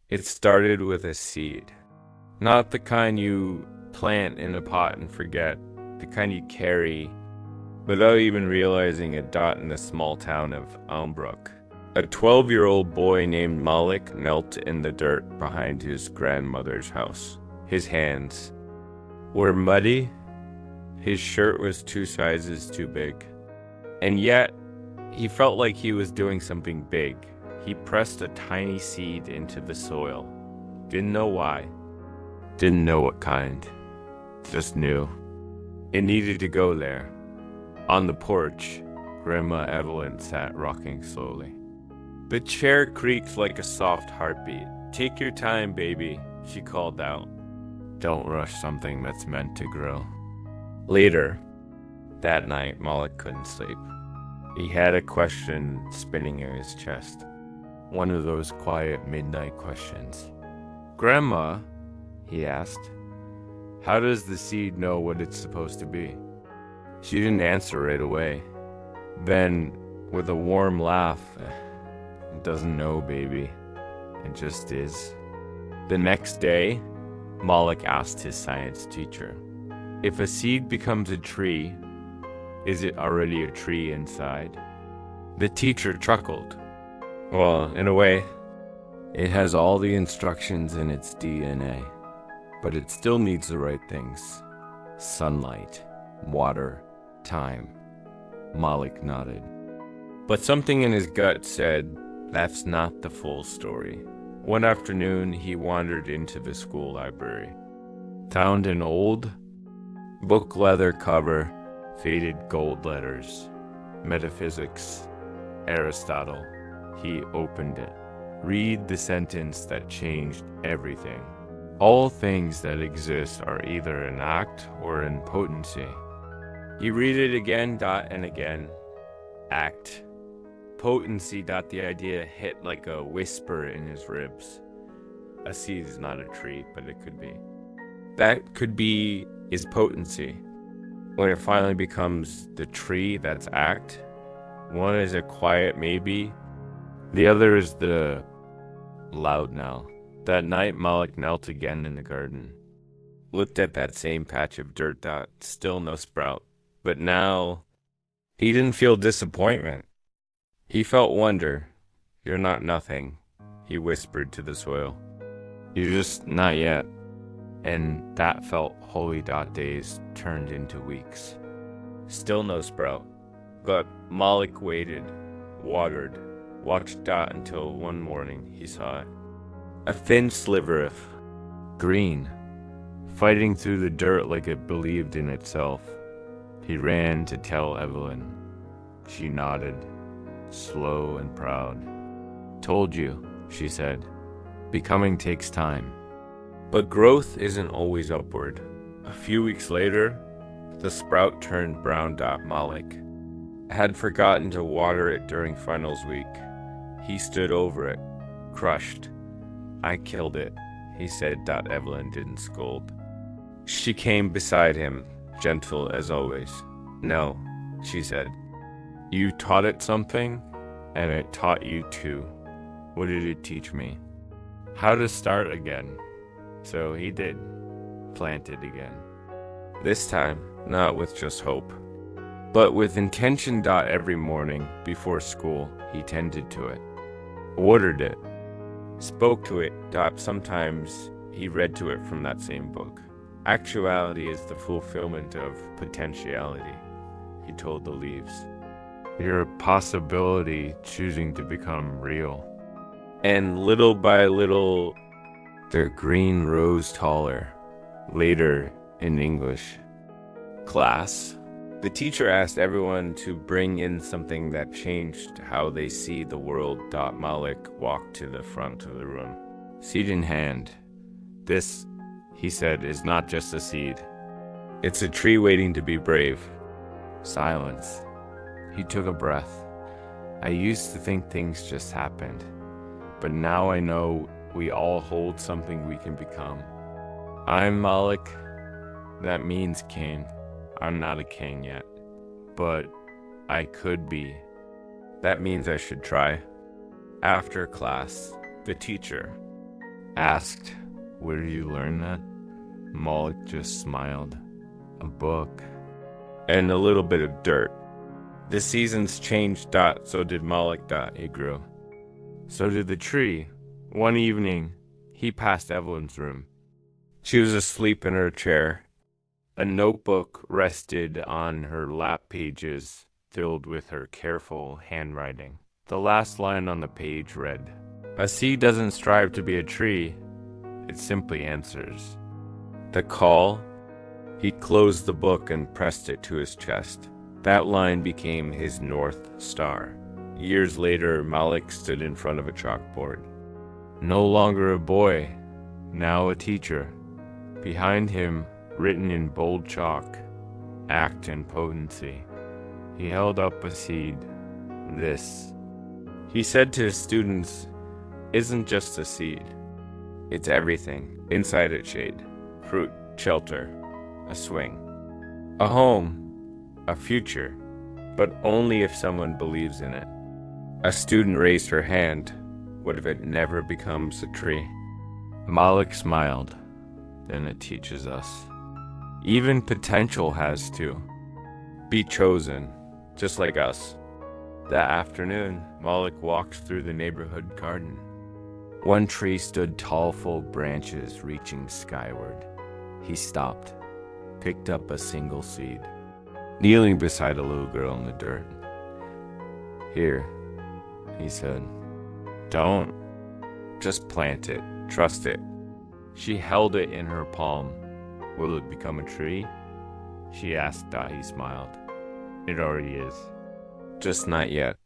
It started with a seed. Not the kind you plant in a pot and forget, the kind you carry without even realizing it. In the small town of Elmbrook, a 12-year-old boy named Malik knelt in the dirt behind his grandmother's house. His hands were muddy, his shirt was 2 sizes too big, and yet he felt like he was doing something big. He pressed a tiny seed into the soil. Didn't know why. Didn't know what kind. Just knew. It needed to go there. On the porch, Grandma Evelyn sat rocking slowly. The chair creaked like a soft heartbeat. "Take your time, baby," she called out. "Don't rush something that's meant to grow." Later, that night, Malik couldn't sleep. He had a question spinning in his chest. One of those quiet midnight questions. "Grandma," he asked, "how does the seed know what it's supposed to be?" She didn't answer right away. Then, with a warm laugh, "It doesn't know, baby. It just is." The next day, Malik asked his science teacher, "If a seed becomes a tree, is it already a tree inside?" The teacher chuckled. "Well, in a way, it has all the instructions in its DNA, but it still needs the right things. Sunlight, water, time." Malik nodded. But something in his gut said, that's not the full story. One afternoon, he wandered into the school library, found an old book leather cover, faded gold letters, Metaphysics, Aristotle. He opened it. Read the sentence that changed everything. All things that exist are either an act or in potency. You read it again, and again. Act. Potency. The idea hit like a whisper in his ribs. A seed is not a tree, but it could be. That could be is potency. When it finally becomes the tree that's act. One is a quiet maybe. The other is the loud now. That night, Malik knelt again in the garden. Looked at that same patch of dirt. Still no sprout. But now, he didn't feel disappointment. He felt wonder. "You're not nothing," he whispered to the soil. "You're just not yet." And that felt holy. Days turned into weeks. Still no sprout. But Malik waited, watered, watched until one morning he saw it. A thin sliver of green, fighting through the dirt like it believed in itself. He ran to tell Evelyn. She nodded, slow and proud. "Told you," she said. "Becoming takes time." But growth isn't always upward. A few weeks later, the sprout turned brown. Malik had forgotten to water it during finals week. He stood over it, crushed. "I killed it," he said. Evelyn didn't scold. She came beside him, gentle as always. "No," she said. "You taught it something, and it taught you too." "What did it teach me?" "How to start again." So he did. Planted again. This time, not with just hope, but with intention. Every morning, before school, he tended to it. Watered it. Spoke to it. Sometimes he read to it from that same book. "Actuality is the fulfillment of potentiality," he told the leaves. "You're a possibility choosing to become real." And little by little, their green rose taller. Later, in English class, the teacher asked everyone to bring in something that changed how they see the world. Malik walked to the front of the room, seed in hand. "This," he said, "is not just a seed. It's a tree waiting to be brave." Silence. He took a breath. "I used to think things just happened, but now I know we all hold something we can become. I'm Malik. That means king. I'm not a king yet, but I could be. That means I should try." After class, the teacher, asked, "Where did you learn that?" Malik just smiled. "A book. And a little bit of dirt." The seasons changed. So did Malik. He grew. So did the tree. One evening, he passed Evelyn's room. She was asleep in her chair. A notebook rested on her lap, pages filled with her careful handwriting. The last line on the page read, "A seed doesn't strive to be a tree, it simply answers." The call? He closed the book and pressed it to his chest. That line became his North Star. Years later, Malik stood in front of a chalkboard. No longer a boy, now a teacher. Behind him, written in bold chalk, Act Potency. He held up a seed. This, he said to his students, isn't just a seed. It's everything. Inside its shade, fruit, shelter, a swing, a home, a future, but only if someone believes in it. A student raised her hand. What if it never becomes a tree? Malik smiled. Then it teaches us. Even potential has to be chosen, just like us. That afternoon, Malik walked through the neighborhood garden. One tree stood tall, full branches reaching skyward. He stopped, picked up a single seed, kneeling beside a little girl in the dirt. "Here," he said. "Don't. Just plant it. Trust it." She held it in her palm. "Will it become a tree?" she asked. He smiled. "It already is. Just not yet."